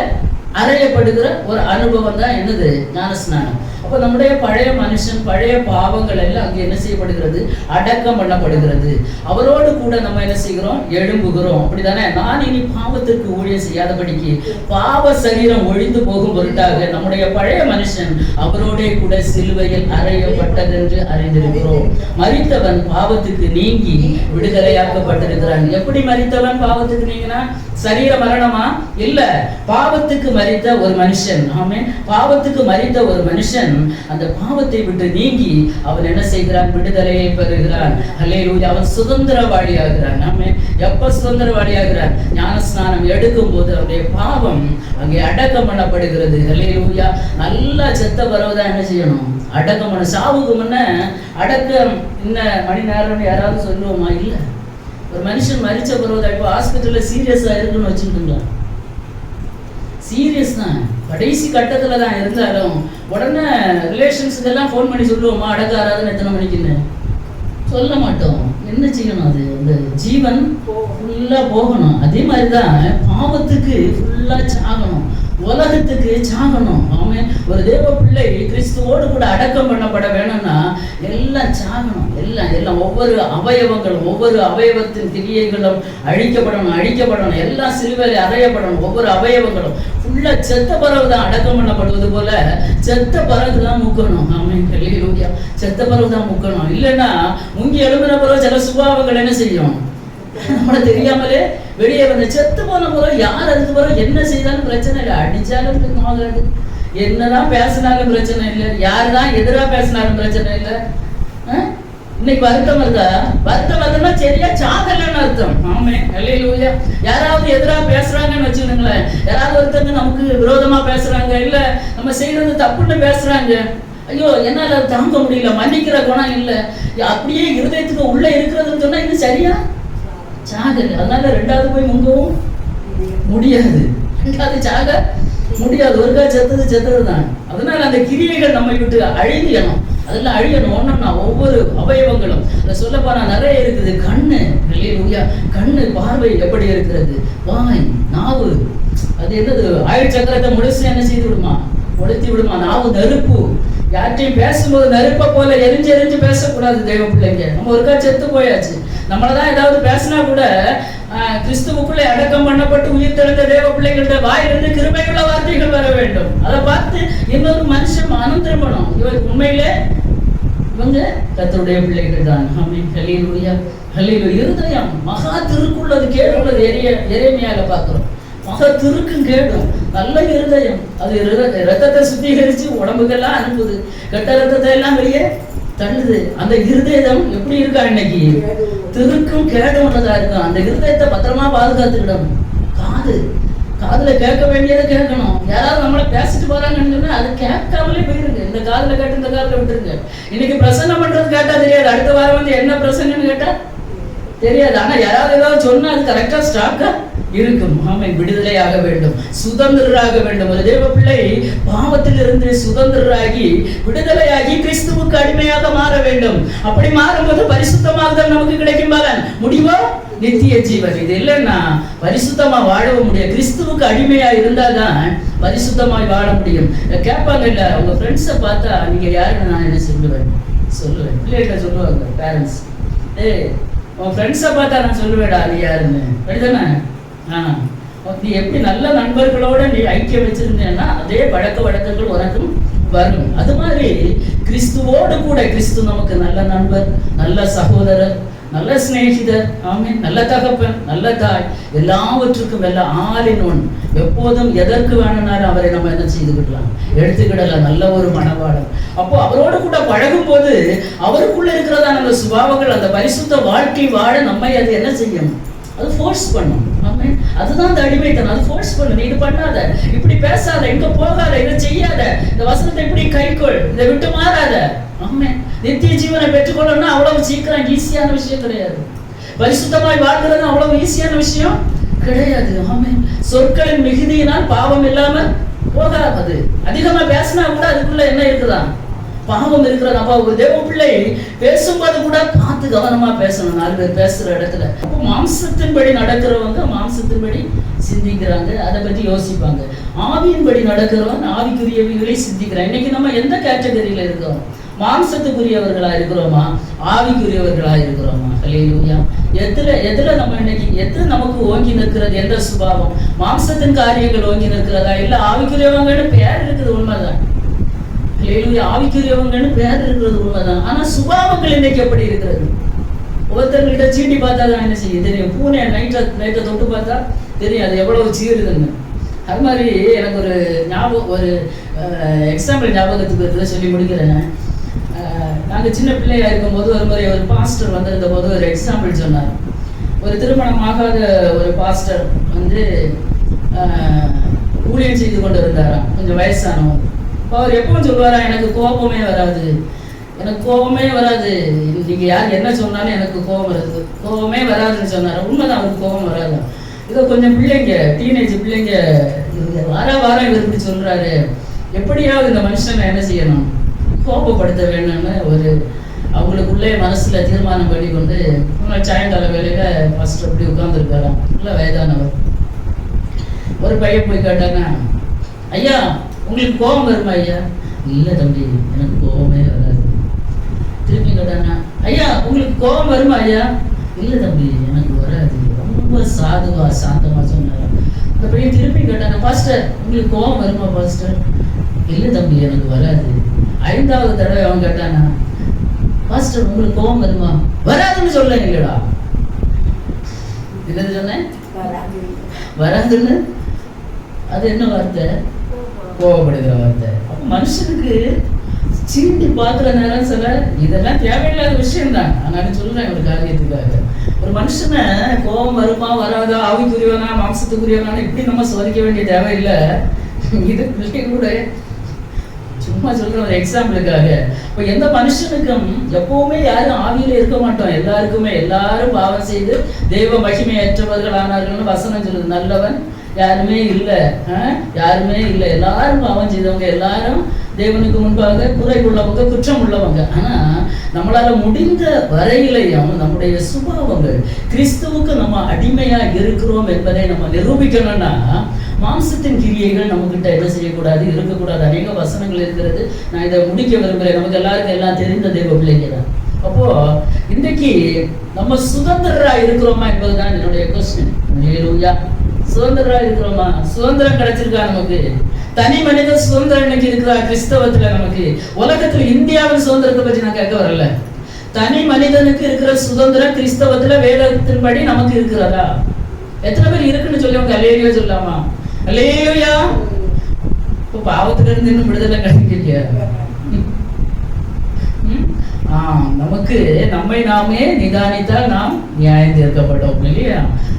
அறையப்படுகிற ஒரு அனுபவம் தான் என்னது? ஞானஸ்நானம். அப்போ நம்முடைய பழைய மனுஷன், பழைய பாவங்கள் எல்லாம் அங்கே என்ன செய்யப்படுகிறது? அடக்கம் பண்ணப்படுகிறது. அவரோடு கூட நம்ம என்ன செய்கிறோம்? எழும்புகிறோம். அப்படிதானே? நான் இனி பாவத்திற்கு ஊழியம் செய்யாதபடிக்கு பாவ சரீரம் ஒழிந்து போகும் பொருட்டாக நம்முடைய பழைய மனுஷன் அவரோட கூட சிலுவையில் அறையப்பட்டதென்று அறிந்திருக்கிறோம். மரித்தவன் பாவத்துக்கு நீங்கி விடுதலையாக்கப்பட்டிருக்கிறான். எப்படி மரித்தவன் பாவத்துக்கு நீங்கினா? சரீர மரணமா? இல்ல, பாவத்துக்கு மரித்த ஒரு மனுஷன். ஆமென். பாவத்துக்கு மரித்த ஒரு மனுஷன் அந்த பாவத்தை விட்டு நீங்கி அவன் என்ன செய்கிறான்? விடுதலையை பெறுகிறான். ஹல்லேலூயா. அவன் சுதந்திரவாளியாகிறான். ஆமென். எப்ப சுதந்திரவாளியாகிறான்? ஞானஸ்நானம் எடுக்கும் போது அவனுடைய பாவம் அங்கே அடக்கம் பண்ணப்படுகிறது. ஹல்லேலூயா. நல்லா செத்த பிறகுதான் என்ன செய்யணும்? அடக்கம் பண்ண. சாவுக்கு முன்ன அடக்கம் இன்ன மணி நேரம்னு யாராவது சொல்லுவோமா? இல்ல. ஒரு மனுஷன் மரிச்ச பிறகு இப்போ ஹாஸ்பிட்டல்ல சீரியஸா இருக்குன்னு வச்சுக்கிட்டுங்களா? சீரியஸ் தான், கடைசி கட்டத்துல தான் இருந்தாலும் உடனே ரிலேஷன்ஸுக்கு எல்லாம் ஃபோன் பண்ணி சொல்லுவோமா அடக்க ஆராதனை எத்தனை மணிக்குன்னு? சொல்ல மாட்டோம். என்ன செய்யணும்? அது அந்த ஜீவன் ஃபுல்லா போகணும். அதே மாதிரிதான் பாவத்துக்கு ஃபுல்லா சாகணும். உலகத்துக்கு சாகணும். ஆமென். ஒரு தேவ பிள்ளை கிறிஸ்துவோடு கூட அடக்கம் பண்ணப்பட வேணும்னா எல்லாம் சாகணும். எல்லாம் ஒவ்வொரு அவயவங்களும், ஒவ்வொரு அவயவத்தின் கிரியைகளும் அழிக்கப்படணும். எல்லாம் சிலுவையில் அறையப்படணும். ஒவ்வொரு அவயவங்களும் ஃபுல்லா செத்த பிறகுதான் அடக்கம் பண்ணப்படுவது போல செத்த பிறகுதான் முக்கணும். ஆமென். ஹல்லேலூயா. செத்த பிறகுதான் முக்கணும். இல்லைன்னா முங்கி எழுப்பின பிறகு சில சுபாவங்கள் என்ன செய்யும், நம்மள தெரியாமலே வெளியே வந்து செத்து போன பிறகு யார் அதுக்கு பிறகு என்ன செய்தாலும் பிரச்சனை இல்லை. அடிச்சாலும் ஆகாது, என்னதான் பேசினாலும் பிரச்சனை இல்லை, யாருதான் எதிராக பேசினாலும் பிரச்சனை இல்லை. இன்னைக்கு வருத்தம் வருதுன்னா சரியா சாகலன்னு அர்த்தம். ஆமே. ஹல்லேலூயா. யாராவது எதிராக பேசுறாங்கன்னு வச்சுக்கோங்களேன், யாராவது ஒருத்தங்க நமக்கு விரோதமா பேசுறாங்க, இல்ல நம்ம செய்யறது தப்புன்னு பேசுறாங்க, ஐயோ என்னால தாங்க முடியல, மன்னிக்கிற குணம் இல்லை, அப்படியே இருதயத்துக்கு உள்ள இருக்கிறதுன்னு சொன்னா இது சரியா சாகல. அதனால ரெண்டாவது போய் முங்கவும் முடியாது, ரெண்டாவது சாக முடியாது. ஒருக்கா செத்ததுதான். அதனால அந்த கிரியைகள் நம்மை விட்டு அழியணும், அதெல்லாம் அழியணும். ஒண்ணுன்னா ஒவ்வொரு அவயவங்களும் அதை சொல்ல போனா நிறைய இருக்குது. கண்ணு, ஹல்லேலூயா, கண்ணு பார்வை எப்படி இருக்கிறது, வாய், நாவு, அது என்னது ஆயுள் சக்கரத்தை முழுசு என்ன செய்து விடுமா, கொளுத்தி விடுமா. நாவு நெருப்பு, யார்ட்டையும் பேசும்போது நெருப்பை போல எரிஞ்சு பேசக்கூடாது தெய்வ பிள்ளைங்க. நம்ம ஒருக்கா செத்து போயாச்சு. நம்மளதான் ஏதாவது பேசினா கூட கிறிஸ்துவுக்குள்ளே அடக்கம் பண்ணப்பட்டு உயிர் தெழுந்த தேவ பிள்ளைகள்ட்ட வாயிலிருந்து கிருபையுள்ள வார்த்தைகள் வர வேண்டும். அதை பார்த்து இன்னொரு மனுஷன் மனம் திரும்பணும், இவர் உண்மையிலே இவங்க கர்த்தருடைய பிள்ளைகள் தான். ஆமென். ஹல்லேலூயா. ஹல்லேலூயா. இருதயம் மகா திருக்குள்ளது கேடுள்ளது. எரேமியால பார்க்கிறோம். மகா திருக்கும் கேடும். நல்ல இருதயம் அது ரத்தத்தை சுத்திகரிச்சு உடம்புக்கெல்லாம் அனுப்புது, கெட்ட ரத்தத்தை எல்லாம் வெளியே தள்ளுது. அந்த இருதயம் எப்படி இருக்கா இன்னைக்கு, திருக்கும் கேடும் உள்ளதா இருக்கும். அந்த இருதயத்தை பத்திரமா பாதுகாத்துக்கிடணும். காதுல கேட்க வேண்டியதை கேட்கணும். யாராவது நம்மளை பேசிட்டு போறாங்கன்னு சொன்னா அது கேட்காமலே போயிருங்க. இந்த காதுல கேட்டு இந்த காதுல விட்டுருங்க. இன்னைக்கு பிரசங்கம் பண்றது கேட்டா தெரியாது, அடுத்த வாரம் வந்து என்ன பிரசங்கன்னு கேட்டா தெரியாது. ஆனா யாராவது ஏதாவது சொன்னா அது கரெக்டா ஸ்டாக்கா இருக்கும். ஆமை. விடுதலையாக வேண்டும், சுதந்திரராக வேண்டும். ஒரு தேவ பிள்ளை பாவத்திலிருந்து சுதந்திரராகி விடுதலையாகி கிறிஸ்துவுக்கு அடிமையாக மாற வேண்டும். அப்படி மாறும்போது பரிசுத்தமாகுதல் நமக்கு கிடைக்கும். பலன் முடிவோ நித்திய ஜீவன். இது இல்லைன்னா பரிசுத்தமா வாழவும் முடியும். கிறிஸ்துவுக்கு அடிமையா இருந்தாதான் பரிசுத்தமாய் வாழ முடியும். கேட்பாங்க இல்ல, உங்க ஃப்ரெண்ட்ஸை பார்த்தா நீங்க யாருன்னு நான் என்ன சொல்லுவேன் பிள்ளைகிட்ட சொல்லுவாங்க பேரண்ட்ஸ், உன் ஃப்ரெண்ட்ஸை பார்த்தா நான் சொல்லுவேடா அது யாருன்னு. அப்படிதானே? நீ எப்படி நல்ல நண்பர்களோட நீ ஐக்கியம் வச்சிருந்தேன்னா அதே பழக்க வழக்கங்கள் உனக்கும் வரும். அது மாதிரி கிறிஸ்துவோடு கூட, கிறிஸ்து நமக்கு நல்ல நண்பர், நல்ல சகோதரர், நல்ல சிநேகிதர், ஆமென், நல்ல தகப்பன், நல்ல தாய், எல்லாவற்றுக்கும் எல்லாம் ஆலின் ஒன். எப்போதும் எதற்கு வேணும்னாலும் அவரை நம்ம என்ன செய்துக்கிடலாம், எடுத்துக்கிடலாம். நல்ல ஒரு மனவாளர். அப்போ அவரோடு கூட பழகும் போது அவருக்குள்ள இருக்கிறதான அந்த சுபாவங்கள், அந்த பரிசுத்த வாழ்க்கை வாழ நம்மை அது என்ன செய்யும், அது ஃபோர்ஸ் பண்ணும். ஆமென். அதுதான் அந்த அடிமைத்தனம். அது ஃபோர்ஸ் பண்ணு. நீ இது பண்ணாத, இப்படி பேசாத, இங்க போகாத, இதை செய்யாத, இந்த வசனத்தை இப்படி கைக்கொள், இதை விட்டு மாறாத. ஆமென். நித்திய ஜீவனை பெற்றுக்கொள்ளணும்னா அவ்வளவு சீக்கிரம் ஈஸியான விஷயம் கிடையாது. பரிசுத்தமாய் வாழ்கிறது அவ்வளவு ஈஸியான விஷயம் கிடையாது. ஆமென். சொற்களின் மிகுதியினால் பாவம் இல்லாம போகாது. அதிகமா பேசினா கூட அதுக்குள்ள என்ன இருக்குதான், பாவம் இருக்கிறது. அப்ப ஒரு தேவ பிள்ளை பேசும்போது கூட பார்த்து கவனமா பேசணும். 4 பேர் பேசுற இடத்துல. அப்போ மாம்சத்தின்படி நடக்கிறவங்க மாம்சத்தின்படி சிந்திக்கிறாங்க, அதை பத்தி யோசிப்பாங்க. ஆவியின்படி நடக்கிறவங்க ஆவிக்குரியவைகளை சிந்திக்கிறாங்க. இன்னைக்கு நம்ம எந்த கேட்டகரியில இருக்கிறோம்? மாம்சத்துக்குரியவர்களா இருக்கிறோமா, ஆவிக்குரியவர்களா இருக்கிறோமா? ஹல்லேலூயா. எதுல நம்ம இன்னைக்கு எது நமக்கு ஓங்கி நிற்கிறது, எந்த சுபாவம்? மாம்சத்தின் காரியங்கள் ஓங்கி நிற்கிறதா, இல்ல ஆவிக்குரியவங்கன்னு பேர் இருக்குது, உண்மைதான். ஆவிக்குரியவங்கன்னு பேர் இருக்கிறது உண்மைதான். ஆனா சுபாவங்கள் இன்னைக்கு எப்படி இருக்கிறது? ஒருத்தர்கிட்ட சீண்டி பார்த்தா தான் என்ன செய்ய தெரியும். பூனை நைட்டை தொட்டு பார்த்தா தெரியும் அது எவ்வளவு சீருதுன்னு. அது மாதிரி எனக்கு ஒரு ஞாபகம், ஒரு எக்ஸாம்பிள் ஞாபகத்துக்கு இருக்கிறத சொல்லி முடிக்கிறேன். நாங்கள் சின்ன பிள்ளையா இருக்கும்போது ஒரு முறை ஒரு பாஸ்டர் வந்திருந்த போது ஒரு எக்ஸாம்பிள் சொன்னார். ஒரு திருமணமாகாத ஒரு பாஸ்டர் வந்து ஊழியம் செய்து கொண்டு இருந்தாராம், கொஞ்சம் வயசானவங்க. அவர் எப்பவும் சொல்லுவாரா, எனக்கு கோபமே வராது, நீங்க யார் என்ன சொன்னாலும் எனக்கு கோபமே வராதுன்னு சொன்னாரு. உண்மைதான், அவருக்கு கோபம் வராது. இதோ கொஞ்சம் பிள்ளைங்க, டீனேஜ் பிள்ளைங்க வாரம் இவர் சொல்றாரு, எப்படியாவது இந்த மனுஷனை என்ன செய்யணும், கோபப்படுத்த வேணும்னு ஒரு அவங்களுக்குள்ளே மனசுல தீர்மானம் பண்ணி கொண்டு சாயங்கால வேலையில ஃபர்ஸ்ட் அப்படி உட்கார்ந்துருக்காராம். இல்லை வயதானவர். ஒரு பையன் போய் கேட்டாங்க, ஐயா உங்களுக்கு கோபம் வருமா ஐயா? இல்லை தம்பி, எனக்கு கோபமே வராது. திருப்பி கேட்டாங்க, ஐயா உங்களுக்கு கோபம் வருமா ஐயா? இல்லை தம்பி, எனக்கு வராது. ரொம்ப சாதுவா சாந்தமா சொன்னார். அந்த பையன் திருப்பி கேட்டாங்க, பாஸ்டர் உங்களுக்கு கோபம் வருமா பாஸ்டர்? இல்லை தம்பி, எனக்கு வராது. 5வது தடவை அவன் கேட்டானா, பாஸ்டர் உங்களுக்கு கோபம் வருமா? வராதுன்னு சொல்ல இல்லடா. என்னது சொன்னேன்? வராதுன்னு. அது என்ன வார்த்தை? கோபப்படுகிற வார்த்தை. அப்ப மனுஷனுக்கு சீண்டி பார்க்குற நேரம் சில இதெல்லாம் தேவையில்லாத விஷயம் தான். நான் சொல்றேன் ஒரு காரியத்துக்காக. ஒரு மனுஷனை கோபம் வருமா வராதா, ஆவிக்குரியவனா மாம்சத்துக்குரியவனா இப்படி நம்ம சோதிக்க வேண்டிய தேவையில்லை. இது பிள்ளை கூட சும்மா சொல்ற ஒரு எக்ஸாம்பிளுக்காக. இப்போ எந்த மனுஷனுக்கும் எப்பவுமே யாரும் ஆவியில இருக்க மாட்டோம். எல்லாரும் பாவம் செய்து தெய்வ மகிமையற்றவர்கள் ஆனார்கள்னு வசனம் சொல்லுது. நல்லவன் யாருமே இல்லை, யாருமே இல்லை. எல்லாரும் பாவம் செய்தவங்க, எல்லாரும் தேவனுக்கு முன்பாக குறை உள்ளவங்க, குற்றம் உள்ளவங்க. ஆனா நம்மளால முடிந்த வரையிலையும் நம்முடைய சுபாவங்கள் கிறிஸ்துவுக்கு நம்ம அடிமையா இருக்கிறோம் என்பதை நம்ம நிரூபிக்கணும்னா மாம்சத்தின் கிரியைகள் நம்ம கிட்ட என்ன செய்யக்கூடாது, இருக்கக்கூடாது. அநேக வசனங்கள் இருக்கிறது. நான் இதை முடிக்க விரும்புகிறேன். நமக்கு எல்லாருக்கும் எல்லாம் தெரிந்த தேவ பிள்ளைங்க தான். அப்போ இன்றைக்கு நம்ம சுதந்திரரா இருக்கிறோமா என்பதுதான் என்னுடைய கொஸ்டின். சுதந்திரா இருக்கிறோமா? சுதந்திரம் கிடைச்சிருக்கா நமக்கு? தனி மனித சுதந்திரம் இன்னைக்கு இருக்கிறா கிறிஸ்தவத்துல நமக்கு? உலகத்துல இந்தியாவின் சுதந்திரத்தை பற்றி நான் கேட்க வரல. தனி மனிதனுக்கு இருக்கிற சுதந்திரம் கிறிஸ்தவத்துல வேதத்தின்படி நமக்கு இருக்கிறதா? எத்தனை பேர் இருக்குன்னு சொல்லி அவங்க அல்லேலூயா சொல்லாமா? அல்லேலூயா. இப்போ பாவத்துல இருந்து இன்னும் விடுதலை கிடைக்கலையா? நமக்கு நம்மை நாமே நிதானித்தால் நாம் நியாயம் தீர்க்கப்பட்டோம் இல்லையா?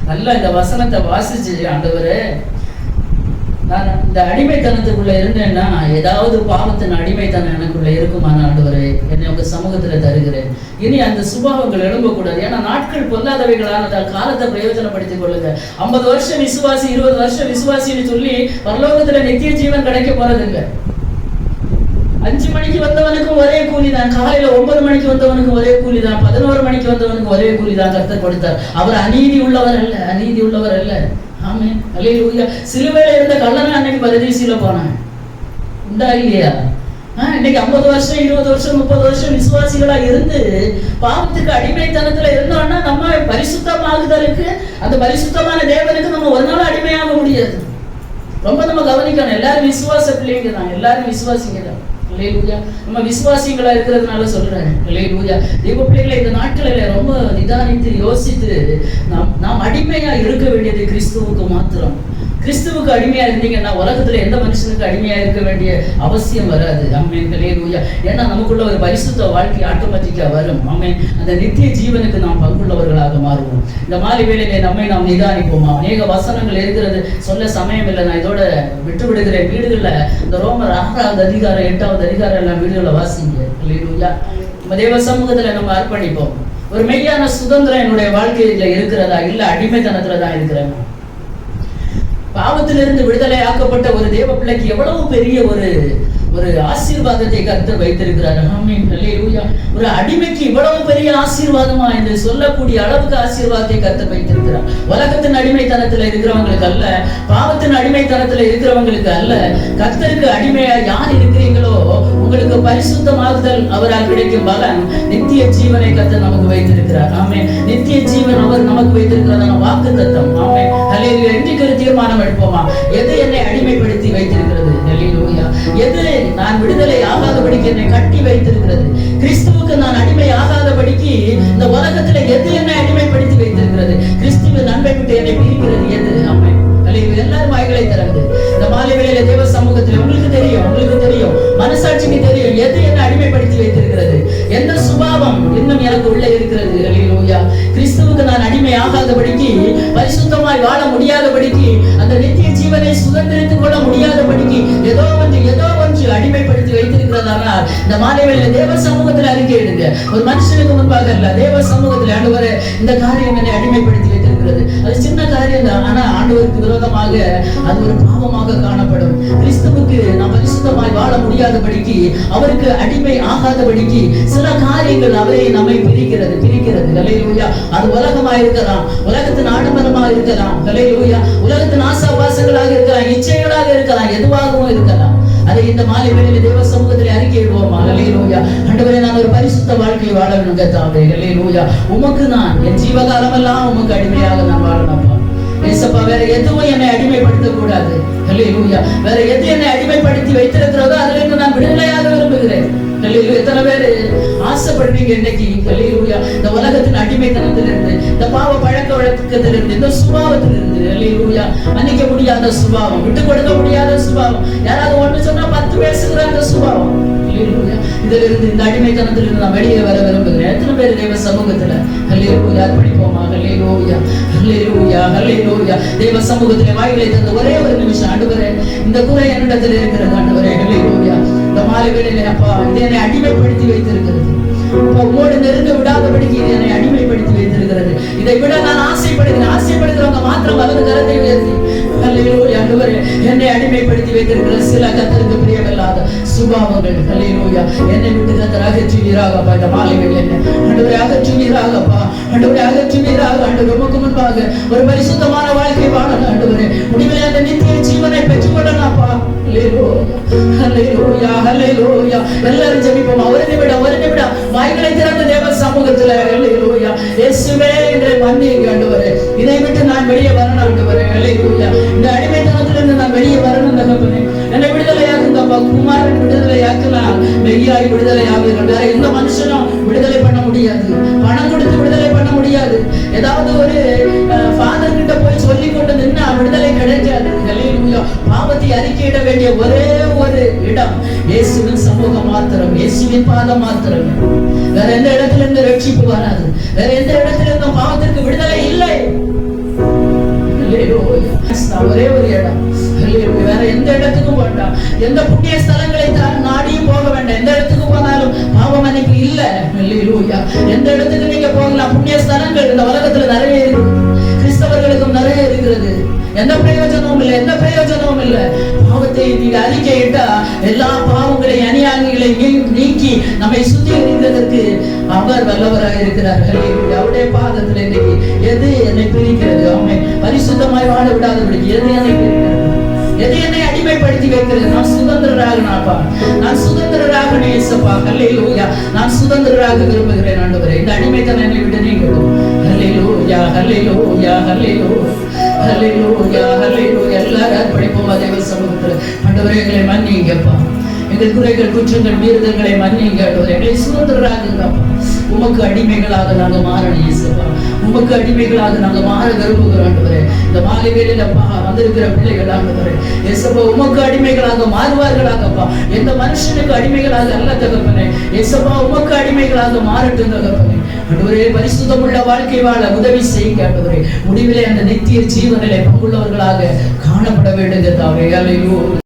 நல்லா இந்த வசனத்தை வாசிச்சு, ஆண்டவரே நான் இந்த அடிமைத்தனத்துக்குள்ள இருந்தேன்னா ஏதாவது பாவத்தின் அடிமைத்தனம் எனக்குள்ள இருக்குமான ஆண்டவரே என்னை உங்க சமூகத்துல தருகிறேன். இனி அந்த சுபாவங்கள் எழும்பக்கூடாது. ஏன்னா நாட்கள் பொல்லாதவைகளானதால் காலத்தை பிரயோஜனப்படுத்திக் கொள்ளுங்க. 50 வருஷம் விசுவாசி, 20 வருஷம் விசுவாசின்னு சொல்லி பரலோகத்துல நித்திய ஜீவன் கிடைக்க போறதில்லை. 5 மணிக்கு வந்தவனுக்கும் ஒரே கூலி தான், காலையில 9 மணிக்கு வந்தவனுக்கும் ஒரே கூலி தான், 11 மணிக்கு வந்தவனுக்கு ஒரே கூலி தான் கர்த்தர் கொடுத்தார். அவர் அநீதி உள்ளவர் அல்ல, அநீதி உள்ளவர் அல்ல. ஆமே, அல்லேலூயா. சிலுவையில இருந்த கள்ளனை அன்னைக்கு பரதீசில போனான், உண்டா இல்லையா? இன்னைக்கு 50 வருஷம் 20 வருஷம் 30 வருஷம் விசுவாசிகளா இருந்து பாவத்துக்கு அடிமைத்தனத்துல இருந்தோம்னா நம்ம பரிசுத்தமாகுதலுக்கு, அந்த பரிசுத்தமான தேவனுக்கு நம்ம ஒரு நாள் அடிமையாக முடியாது. ரொம்ப நம்ம கவனிக்கணும். எல்லாரும் விசுவாச பிள்ளைங்க தான், எல்லாரும் விசுவாசிங்க தான். அல்லேலூயா. நம்ம விசுவாசிகளா இருக்கிறதுனால சொல்றேன். அல்லேலூயா. தெய்வ பிள்ளைகளை இந்த நாட்களில ரொம்ப நிதானித்து யோசித்து நாம் அடிமையா இருக்க வேண்டியது கிறிஸ்துவுக்கு மாத்திரம். கிறிஸ்துவுக்கு அடிமையா இருந்தீங்கன்னா உலகத்துல எந்த மனுஷனுக்கு அடிமையா இருக்க வேண்டிய அவசியம் வராது. ஆமென். அல்லேலூயா. ஏன்னா நமக்குள்ள ஒரு பரிசுத்த வாழ்க்கை ஆட்டோமேட்டிக்கா வரும். ஆமென். அந்த நித்திய ஜீவனுக்கு நாம் பங்குள்ளவர்களாக மாறுவோம். இந்த மாலை வேளையிலே நம்மை நாம் நிதானிப்போமா? அநேக வசனங்கள் இருக்கிறது, சொல்ல சமயம் இல்லை. நான் இதோட விட்டு விடுகிறேன். வீடுகள்ல இந்த ரோமர் 6வது அதிகாரம் 8வது அதிகாரம் எல்லாம் வீடுகளை வாசிங்க. அல்லேலூயா. நம்ம தேவ சமூகத்துல நம்ம அர்ப்பணிப்போம். ஒரு மெய்யான சுதந்திரம் என்னுடைய வாழ்க்கையில இருக்கிறதா, இல்ல அடிமைத்தனத்துலதான் இருக்கிறேன்? பாவத்திலிருந்து விடுதலை ஆக்கப்பட்ட ஒரு தேவ பிள்ளைக்கு எவ்வளவு பெரிய ஒரு ஆசீர்வாதத்தை கர்த்தர் வைத்திருக்கிறார். ஆமென். அல்லேலூயா. ஒரு அடிமைக்கு இவ்வளவு பெரிய ஆசீர்வாதமா என்று சொல்லக்கூடிய அளவுக்கு ஆசீர்வாதத்தை கர்த்தர் வைத்திருக்கிறார். உலகத்தின் அடிமைத்தனத்துல இருக்கிறவங்களுக்கு அல்ல, பாவத்தின் அடிமைத்தனத்துல இருக்கிறவங்களுக்கு அல்ல. கர்த்தருக்கு அடிமையா யார் இருக்கிறீங்களோ உங்களுக்கு பரிசுத்தமாகுதல் அவரால் கிடைக்கும் பலன் நித்திய ஜீவனை கர்த்தர் நமக்கு வைத்திருக்கிறார். ஆமென். நித்திய ஜீவன் அவர் நமக்கு வைத்திருக்கிறதான வாக்குத்தத்தம். ஆமென். அல்லேலூயா. இன்றைக்கு ஒரு தீர்மானம் எடுப்போமா? எது என்னை அடிமைப்படுத்தி வைத்திருக்கிறது? அல்லேலூயா. எது நான் விடுதலை ஆகாதபடிக்கு என்னை கட்டி வைத்திருக்கிறது? கிறிஸ்துவுக்கு நான் அடிமை ஆகாதபடிக்கு இந்த உலகத்துல எது என்னை அடிமைப்படுத்தி வைத்திருக்கிறது? கிறிஸ்துவின் அன்பை விட்டு என்னை பிரிக்கிறது எது? ஆமென். அல்லேலூயா. எல்லாரும் வாய்களை திறந்து இந்த மாலை வேளையில தேவ சமூகத்தில் உங்களுக்கு தெரியும், மனசாட்சிக்கு தெரியும் எது என்னை அடிமைப்படுத்தி வைத்திருக்கிறது, எந்த சுபாவம் இன்னும் எனக்கு உள்ளே இருக்கிறது. அல்லேலூயா. கிறிஸ்துவுக்கு நான் அடிமை ஆகாதபடிக்கு, பரிசுத்தமாய் வாழ முடியாதபடிக்கு, அந்த நித்திய ஜீவனை சுதந்திரித்துக் கொள்ள முடியாதபடிக்கு ஏதோ ஒன்று அடிமைப்படுத்தி வைத்திருக்கிறதானால் இந்த மாலை வேளையில தேவ சமூகத்தில் அறிக்கையிடுங்க. ஒரு மனுஷனுக்கு முன்பாக அல்ல, தேவ சமூகத்தில் ஆண்டவரே இந்த காரியம் என்னை அடிமைப்படுத்தி வைத்திருக்கிறது. இருக்கிறது. அது சின்ன காரியம் தான், ஆனா ஆண்டவருக்கு விரோதமாக அது ஒரு பாவமாக காணப்படும். கிறிஸ்துவுக்கு நாம் பரிசுத்தமாய் வாழ முடியாதபடிக்கு, அவருக்கு அடிமை ஆகாதபடிக்கு சில காரியங்கள் அவரை நம்மை பிரிக்கிறது. ஹல்லேலூயா. அது உலகமாக இருக்கலாம், உலகத்தின் ஆடம்பரமாக இருக்கலாம், ஹல்லேலூயா, உலகத்தின் ஆசாபாசங்களாக இருக்கலாம், இச்சைகளாக இருக்கலாம், எதுவாகவும் இருக்கலாம். அதை இந்த மாலை வேளையிலே தேவ சமூகத்திலே அறிக்கையிடுவோமா? ஹல்லேலூயா. ஆண்டவரே, நான் ஒரு பரிசுத்த வாழ்க்கை வாழ வேண்டும் கர்த்தாவே. ஹல்லேலூயா. உமக்கு நான் என் ஜீவகாலமெல்லாம் உமக்கு அடிமையாக நான் வாழணும்ப்பா. ஏசப்பா, வேற எதுவும் என்னை அடிமைப்படுத்த கூடாது. ஹல்லேலூயா. வேற எது என்னை அடிமைப்படுத்தி வைத்திருக்கிறதோ அதுல இருந்து நான் விடுதலையாக விரும்புகிறேன். ஹல்லேலூயா. எத்தனை பேரு ஆசைப்படுறீங்க இன்னைக்கு? ஹல்லேலூயா. இந்த உலகத்தின் அடிமைத்தனத்திலிருந்து, இந்த பாவ பழக்க வழக்கத்திலிருந்து, இந்த சுபாவத்திலிருந்து, ஹல்லேலூயா, மன்னிக்க முடியாத சுபாவம், விட்டு கொடுக்க முடியாத சுபாவம், யாராவது ஒன்று சொன்னா 10 பேசுகிற அந்த சுபாவம், ஹல்லேலூயா, இதிலிருந்து, இந்த அடிமைத்தனத்திலிருந்து நான் வெளியே வர விரும்புகிறேன். எத்தனை பேர் தேவ சமூகத்துல ஹல்லேலூயா அர்ப்பணிப்போமா? ஹல்லேலூயா, ஹல்லேலூயா, ஹல்லேலூயா. தேவ சமூகத்திலே வாயிலை தந்து ஒரே ஒரு நிமிஷம், ஆண்டவரே, இந்த குறை என்னிடத்தில் இருக்கிறது ஆண்டவரே. ஹல்லேலூயா. இந்த மாலை வேளையிலே அப்பா, இது என்னை அடிமைப்படுத்தி வைத்திருக்கிறது. உம்மோடு நெருங்க விடாதபடிக்கு இது என்னை அடிமைப்படுத்தி வைத்திருக்கிறது. இதை விட நான் ஆசைப்படுகிறவங்க மாத்திரம் வலது கரத்தை உயர்த்தி ஹல்லேலூயா, ஆண்டவரே, என்னை அடிமைப்படுத்தி வைத்திருக்கிற சில கர்த்தருக்கு பிரியமில்லாத சுபாவங்கள், ஹல்லேலூயா, என்னை விட்டு கர்த்தர் அகற்றுவீராகப்பா. இந்த மாலை வேளையிலே ஆண்டவரே அகற்றுவீராகப்பா. ஆண்டவரே அகற்றுவீராக. ஆண்டவரே, உமக்கு முன்பாக ஒரு பரிசுத்தமான வாழ்க்கை வாழணும் ஆண்டவரே. முடிவிலே அந்த நித்திய ஜீவனை பெற்றுக்கொள்ளலாம்ப்பா. ஹல்லேலூயா, ஹல்லேலூயா. எல்லாரும் ஜெபிப்போம். ஒரு நிமிடம் வாய்களை திறந்த தேவ சமூகத்துல. ஹல்லேலூயா. இயேசுவே, எங்களை மன்னியுங்க ஆண்டவரே. இதை விட்டு நான் வெளியே வரணும் ஆண்டவரே. ஹல்லேலூயா. இந்த அடிமைத்தனத்திலிருந்து நான் வெளியே வரணும் தகப்பனே. என்னை விடுதலையாக்குங்கப்பா. குமாரன் விடுதலையாக்கலாம், மெய்யாய் விடுதலையாவீர்கள். வேற எந்த மனுஷனும் விடுதலை பண்ண முடியாது. பணம் கொடுத்து விடுதலை பண்ண முடியாது. ஏதாவது ஒரு ஃபாதர் கிட்ட போய் சொல்லி கொண்டு நின்னா விடுதலை கிடைக்காது. ஹல்லேலூயா. பாவத்தை அறிக்கையிட வேண்டிய ஒரே ஒரு இடம் இயேசுவின் சமூகம் மாத்திரம், இயேசுவின் பாதம் மாத்திரம். வேற எந்த இடத்துல இருந்து ரட்சிப்பு வராது. வேற எந்த இடத்துல இருந்தும் பாவத்திற்கு விடுதலை இல்லை. ஒரே ஒரு இடம். வேற எந்த இடத்துக்கும் வேண்டாம். எந்த புண்ணிய ஸ்தலங்களை நாடியும் போக வேண்டாம். எந்த இடத்துக்கு போனாலும் பாவ மன்னிப்பு இல்ல. ஹல்லேலூயா. எந்த இடத்துக்கு நீங்க போகலாம். புண்ணிய ஸ்தலங்கள் இந்த உலகத்துல நிறைய இருக்கு. கிறிஸ்தவர்களுக்கும் நிறைய இருக்கிறது. எந்த பிரயோஜனமும் இல்லை, எந்த பிரயோஜனமும் இல்லை. பாவத்தை நீங்க அறிக்கையிட்டா எல்லா பாவங்களையும் அநியாயங்களை நீக்கி நம்மை சுத்திகரிக்கிறதற்கு அவர் வல்லவராக இருக்கிறார். அவருடைய பாதத்தில் இன்னைக்கு எது என்னை பிரிக்கிறது? அவனை பரிசுத்தமாய் வாழ விடாதபடிக்கு எது என்னை பிரிக்கிறது? எது என்னை அடிமைப்படுத்தி வைக்கிறது? நான் சுதந்திரராகனாப்பா. நான் சுதந்திரராகணும் இயேசுப்பா. ஹல்லேலூயா. நான் சுதந்திரராக விரும்புகிறேன் ஆண்டவரே. இந்த அடிமைத்தனம் என்னை விட்டு நீங்கட்டும். ஹல்லேலூயா, ஹல்லேலூயா, ஹல்லேலூயா, ஹல்லேலூயா, ஹல்லேலூயா. எல்லாரும் அர்ப்பணிப்போம் தேவ சமூகத்துல. ஆண்டவரே, எங்களை மன்னிங்கப்பா. எங்கள் குறைகள், குற்றங்கள், மீறுதல்களை மன்னிங்க ஆண்டவரே. எங்களை சுதந்திரராகுங்கப்பா. உமக்கு அடிமைகளாக நாங்க மாறணும் இயேசுப்பா. உமக்கு அடிமைகளாக நாங்க மாற விரும்புகிறோம் ஆண்டவரே. இந்த மாலை வேளையில வந்திருக்கிற பிள்ளைகள் ஆண்டவரே, இயேசுப்பா, உமக்கு அடிமைகளாக மாறுவார்களாகப்பா. எந்த மனுஷனுக்கு அடிமைகளாக அல்ல தகப்பனே. இயேசுப்பா, உமக்கு அடிமைகளாக மாறட்டும் தகப்பனே. ஆண்டவரே, பரிசுத்தமுள்ள வாழ்க்கை வாழ உதவி செய்யுங்க ஆண்டவரே. முடிவிலே அந்த நித்திய ஜீவனிலே பங்குள்ளவர்களாக காணப்பட வேண்டும்.